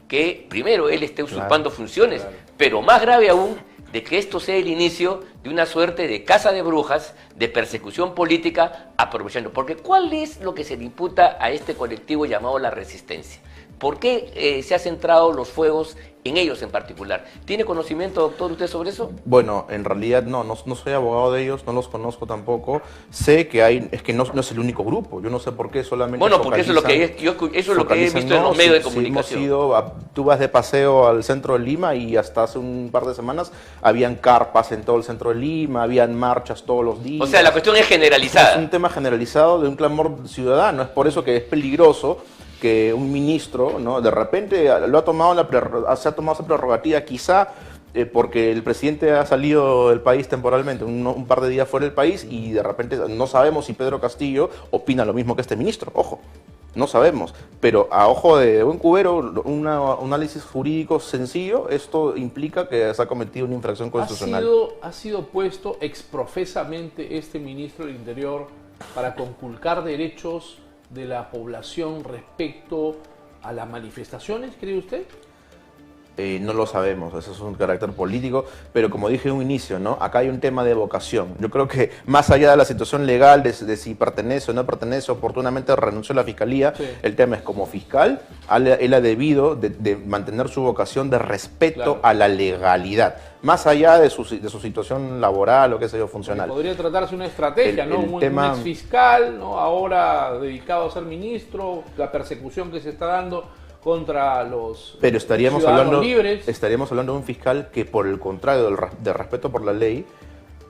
que primero él esté usurpando funciones, pero más grave aún de que esto sea el inicio de una suerte de caza de brujas, de persecución política, aprovechando. Porque ¿cuál es lo que se le imputa a este colectivo llamado La Resistencia? ¿Por qué se han centrado los fuegos en ellos en particular? ¿Tiene conocimiento, doctor, usted sobre eso? Bueno, en realidad no soy abogado de ellos, no los conozco tampoco. Sé que es que no es el único grupo, yo no sé por qué solamente. Bueno, porque eso es lo que he visto en los medios de comunicación. Tú vas de paseo al centro de Lima y hasta hace un par de semanas habían carpas en todo el centro de Lima, habían marchas todos los días. O sea, la cuestión es generalizada. Es un tema generalizado de un clamor ciudadano, es por eso que es peligroso que un ministro, ¿no?, de repente se ha tomado esa prerrogativa, quizá porque el presidente ha salido del país temporalmente, un par de días fuera del país, y de repente no sabemos si Pedro Castillo opina lo mismo que este ministro, ojo. No sabemos, pero a ojo de buen cubero, un análisis jurídico sencillo, esto implica que se ha cometido una infracción constitucional. ¿Ha sido puesto exprofesamente este ministro del Interior para conculcar derechos de la población respecto a las manifestaciones, cree usted? No lo sabemos, eso es un carácter político, pero como dije en un inicio, ¿no? Acá hay un tema de vocación. Yo creo que más allá de la situación legal, de si pertenece o no pertenece, oportunamente renunció a la fiscalía, sí. El tema es como fiscal, él ha debido de mantener su vocación de respeto a la legalidad, más allá de su situación laboral o qué sé yo, funcional. Podría tratarse una estrategia, ¿no? Un ex fiscal, ¿no? Ahora dedicado a ser ministro, la persecución que se está dando contra los Pero estaríamos libres. Estaríamos hablando de un fiscal que, por el contrario del respeto por la ley,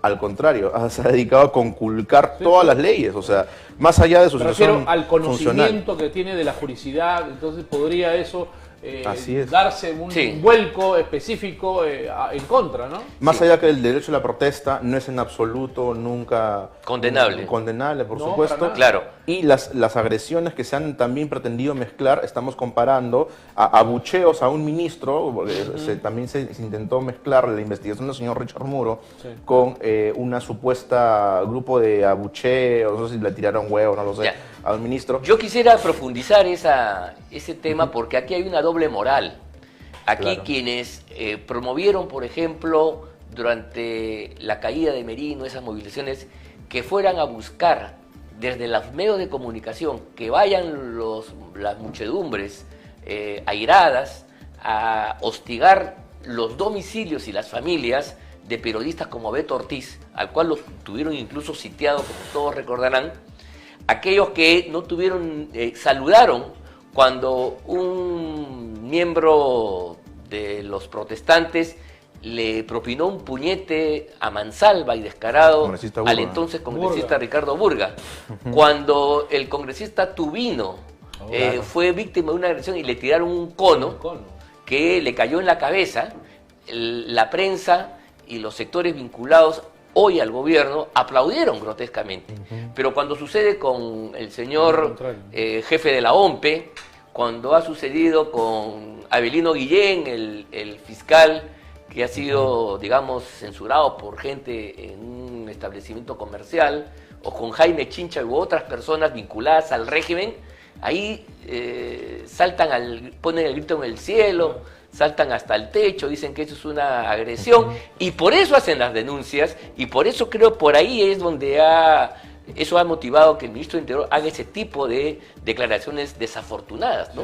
al contrario, se ha dedicado a conculcar todas las leyes. O sea, más allá de su situación al conocimiento funcional que tiene de la juridicidad, entonces podría eso Así es. darse un vuelco específico en contra, ¿no? Más allá que el derecho a la protesta no es en absoluto nunca condenable, por supuesto. Claro. Y las agresiones que se han también pretendido mezclar, estamos comparando a abucheos a un ministro, porque también se intentó mezclar la investigación del señor Richard Muro con una supuesta grupo de abucheos, no sé si le tiraron huevos, no lo sé, a un ministro. Yo quisiera profundizar ese tema porque aquí hay una doble moral. Aquí quienes promovieron, por ejemplo, durante la caída de Merino, esas movilizaciones, que fueran a buscar desde los medios de comunicación, que vayan las muchedumbres airadas a hostigar los domicilios y las familias de periodistas como Beto Ortiz, al cual lo tuvieron incluso sitiado, como todos recordarán. Aquellos que no tuvieron, saludaron cuando un miembro de los protestantes le propinó un puñete a mansalva y descarado al entonces congresista Ricardo Burga. Cuando el congresista Tubino fue víctima de una agresión y le tiraron un cono que le cayó en la cabeza, la prensa y los sectores vinculados hoy al gobierno aplaudieron grotescamente. Pero cuando sucede con el señor jefe de la OMPE, cuando ha sucedido con Avelino Guillén, el fiscal que ha sido, digamos, censurado por gente en un establecimiento comercial, o con Jaime Chincha u otras personas vinculadas al régimen, ahí ponen el grito en el cielo, saltan hasta el techo, dicen que eso es una agresión, y por eso hacen las denuncias, y por eso creo por ahí es donde eso ha motivado que el ministro del Interior haga ese tipo de declaraciones desafortunadas, ¿no?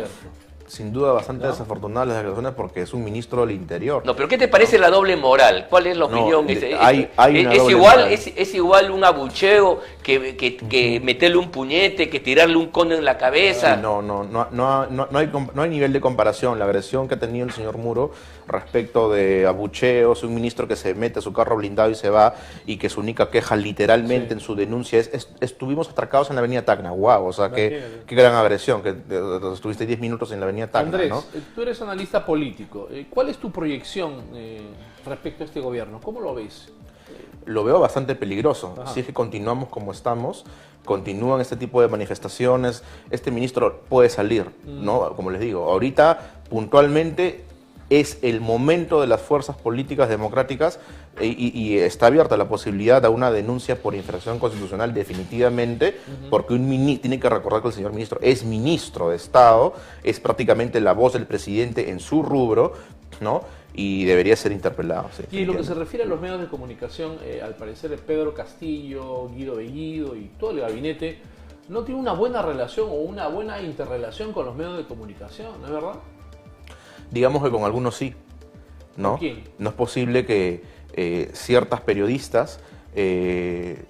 Sin duda bastante desafortunadas las declaraciones porque es un ministro del Interior. No, pero ¿qué te parece la doble moral? ¿Cuál es la opinión? ¿Es igual un abucheo que meterle un puñete, que tirarle un cono en la cabeza? Sí, no hay nivel de comparación. La agresión que ha tenido el señor Muro respecto de abucheos, un ministro que se mete a su carro blindado y se va, y que su única queja literalmente en su denuncia es estuvimos atracados en la avenida Tacna. Wow, o sea, qué gran agresión, que estuviste 10 minutos en la avenida Tacna. Andrés, ¿no? Tú eres analista político. ¿Cuál es tu proyección respecto a este gobierno? ¿Cómo lo ves? Lo veo bastante peligroso. Si es que continuamos como estamos, continúan este tipo de manifestaciones, este ministro puede salir, ¿no? Como les digo, ahorita puntualmente es el momento de las fuerzas políticas democráticas y está abierta la posibilidad a una denuncia por infracción constitucional definitivamente, porque tiene que recordar que el señor ministro es ministro de Estado, es prácticamente la voz del presidente en su rubro, ¿no? Y debería ser interpelado. Sí, y en lo que se refiere a los medios de comunicación, al parecer Pedro Castillo, Guido Bellido y todo el gabinete no tiene una buena relación o una buena interrelación con los medios de comunicación, ¿no es verdad? Digamos que con algunos sí, ¿no? ¿Quién? No es posible que ciertas periodistas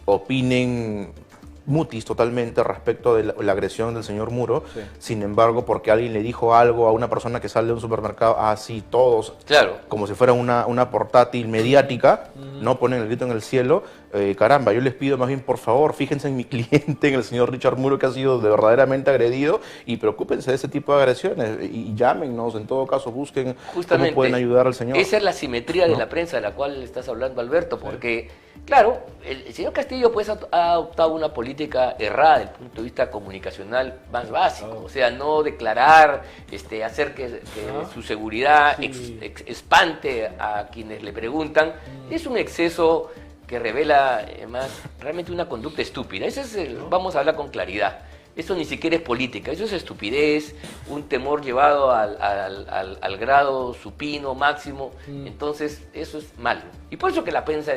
opinen mutis totalmente respecto de la agresión del señor Muro. Sin embargo, porque alguien le dijo algo a una persona que sale de un supermercado, sí, todos, claro, como si fuera una portátil mediática, no ponen el grito en el cielo, caramba, yo les pido más bien, por favor, fíjense en mi cliente, en el señor Richard Muro, que ha sido verdaderamente agredido, y preocúpense de ese tipo de agresiones, y llámenos, en todo caso, busquen cómo pueden ayudar al señor. Esa es la simetría de la prensa de la cual estás hablando, Alberto, porque, claro, el señor Castillo pues ha adoptado una política errada desde el punto de vista comunicacional más básico, o sea, no declarar, hacer que su seguridad espante a quienes le preguntan, es un exceso que revela más realmente una conducta estúpida. Vamos a hablar con claridad. Eso ni siquiera es política, eso es estupidez, un temor llevado al grado supino máximo, entonces eso es malo. Y por eso que la prensa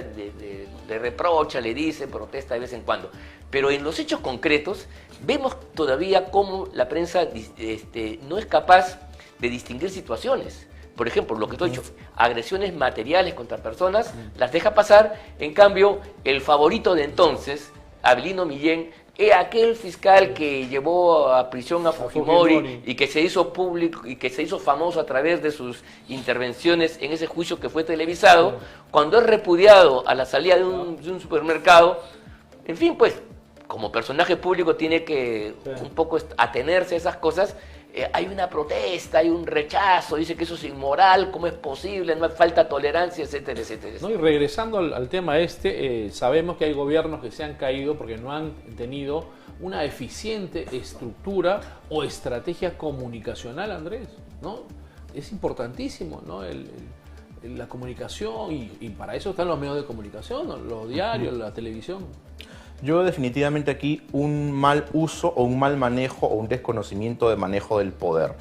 le reprocha, le dice, protesta de vez en cuando. Pero en los hechos concretos vemos todavía cómo la prensa no es capaz de distinguir situaciones. Por ejemplo, lo que estoy dicho, agresiones materiales contra personas, las deja pasar. En cambio, el favorito de entonces, Avelino Millén, aquel fiscal que llevó a prisión a Fujimori y que se hizo público y que se hizo famoso a través de sus intervenciones en ese juicio que fue televisado, cuando es repudiado a la salida de un supermercado, en fin, pues, como personaje público tiene que un poco atenerse a esas cosas. Hay una protesta, hay un rechazo, dice que eso es inmoral, ¿cómo es posible? No hay falta de tolerancia, etcétera, etcétera. No, y regresando al tema sabemos que hay gobiernos que se han caído porque no han tenido una eficiente estructura o estrategia comunicacional, Andrés, ¿no? Es importantísimo, ¿no? La comunicación y para eso están los medios de comunicación, ¿no? Los diarios, la televisión. Yo definitivamente aquí un mal uso o un mal manejo o un desconocimiento de manejo del poder,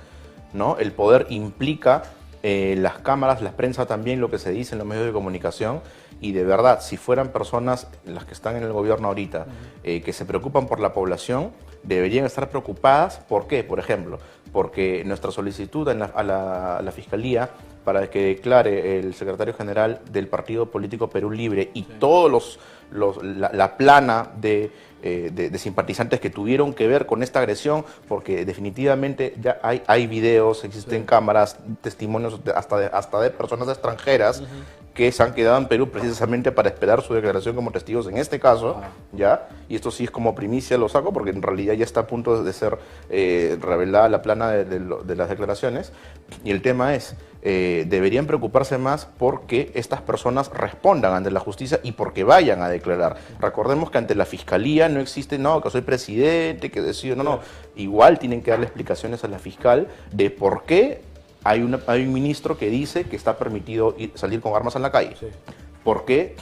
¿no? El poder implica las cámaras, la prensa también, lo que se dice en los medios de comunicación, y de verdad, si fueran personas, las que están en el gobierno ahorita, que se preocupan por la población, deberían estar preocupadas. ¿Por qué? Por ejemplo, porque nuestra solicitud a la Fiscalía para que declare el secretario general del Partido Político Perú Libre y todos la plana de simpatizantes que tuvieron que ver con esta agresión, porque definitivamente ya hay videos, existen cámaras, testimonios hasta de personas extranjeras que se han quedado en Perú precisamente para esperar su declaración como testigos en este caso, ¿ya? Y esto sí es como primicia, lo saco, porque en realidad ya está a punto de ser revelada la plana de las declaraciones. Y el tema es, deberían preocuparse más porque estas personas respondan ante la justicia y porque vayan a declarar. Recordemos que ante la Fiscalía no existe, no, que soy presidente, que decido, no. Igual tienen que darle explicaciones a la fiscal de por qué hay un ministro que dice que está permitido salir con armas en la calle. Sí. ¿Por qué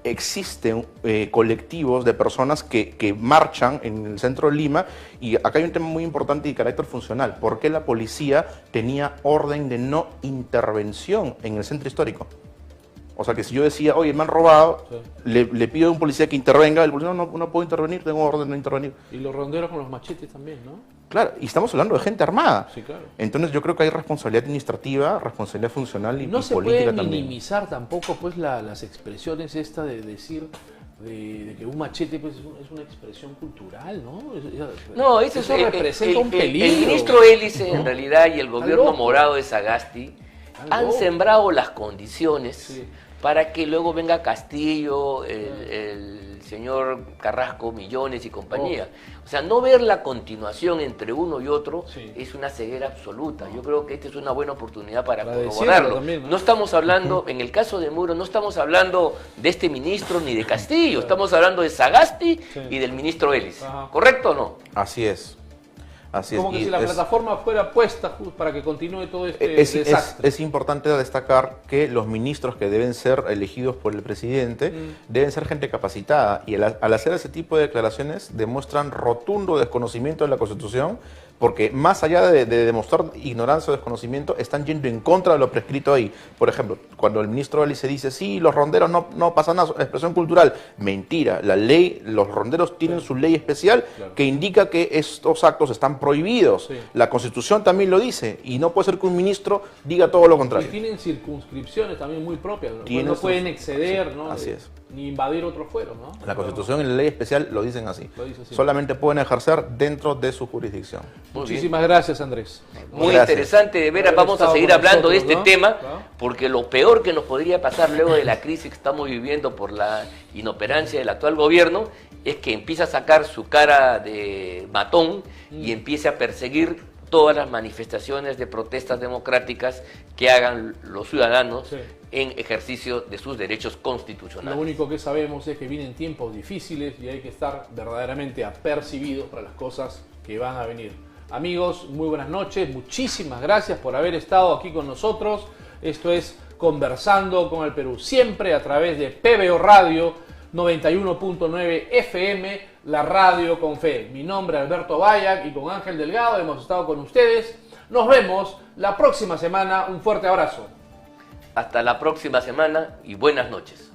existen colectivos de personas que marchan en el centro de Lima? Y acá hay un tema muy importante y de carácter funcional. ¿Por qué la policía tenía orden de no intervención en el centro histórico? O sea, que si yo decía, oye, me han robado, le pido a un policía que intervenga, el policía no puedo intervenir, tengo orden de no intervenir. Y los ronderos con los machetes también, ¿no? Claro, y estamos hablando de gente armada. Sí, claro. Entonces yo creo que hay responsabilidad administrativa, responsabilidad funcional y política también. No se puede minimizar tampoco pues las expresiones de decir de que un machete pues, es una expresión cultural, ¿no? No, eso representa un peligro. El ministro Hélice, en realidad, y el gobierno morado de Sagasti han sembrado las condiciones para que luego venga Castillo, el señor Carrasco, Millones y compañía. O sea, no ver la continuación entre uno y otro es una ceguera absoluta. Yo creo que esta es una buena oportunidad para corroborarlo. También, ¿no? No estamos hablando, en el caso de Muro, no estamos hablando de este ministro ni de Castillo, estamos hablando de Sagasti y del ministro Hélice. ¿Correcto o no? Así es. Así como es. Que si la plataforma fuera puesta para que continúe todo este desastre. Es importante destacar que los ministros que deben ser elegidos por el presidente deben ser gente capacitada, y al hacer ese tipo de declaraciones demuestran rotundo desconocimiento de la Constitución, porque más allá de demostrar ignorancia o desconocimiento, están yendo en contra de lo prescrito ahí. Por ejemplo, cuando el ministro Hélice dice, sí, los ronderos no pasan nada, expresión cultural. Mentira, la ley, los ronderos tienen su ley especial que indica que estos actos están prohibidos. La Constitución también lo dice, y no puede ser que un ministro diga todo lo contrario. Y tienen circunscripciones también muy propias, ¿no? No pueden exceder, ¿no? Así es. ni invadir otros fueros, ¿no? La Constitución y la ley especial lo dicen así. Lo dice así. Solamente pueden ejercer dentro de su jurisdicción. Muchísimas gracias, Andrés. Muy Gracias. interesante, de veras, Haber vamos a estado seguir con hablando de nosotros, este ¿no? tema, Claro. porque lo peor que nos podría pasar luego de la crisis que estamos viviendo por la inoperancia del actual gobierno es que empiece a sacar su cara de matón y empiece a perseguir todas las manifestaciones de protestas democráticas que hagan los ciudadanos Sí. en ejercicio de sus derechos Lo constitucionales. único que sabemos es que vienen tiempos difíciles y hay que estar verdaderamente apercibidos para las cosas que van a venir. Amigos, muy buenas noches. Muchísimas gracias por haber estado aquí con nosotros. Esto es Conversando con el Perú, siempre a través de PBO Radio 91.9 FM, la radio con fe. Mi nombre es Alberto Bayac y con Ángel Delgado hemos estado con ustedes. Nos vemos la próxima semana. Un fuerte abrazo. Hasta la próxima semana y buenas noches.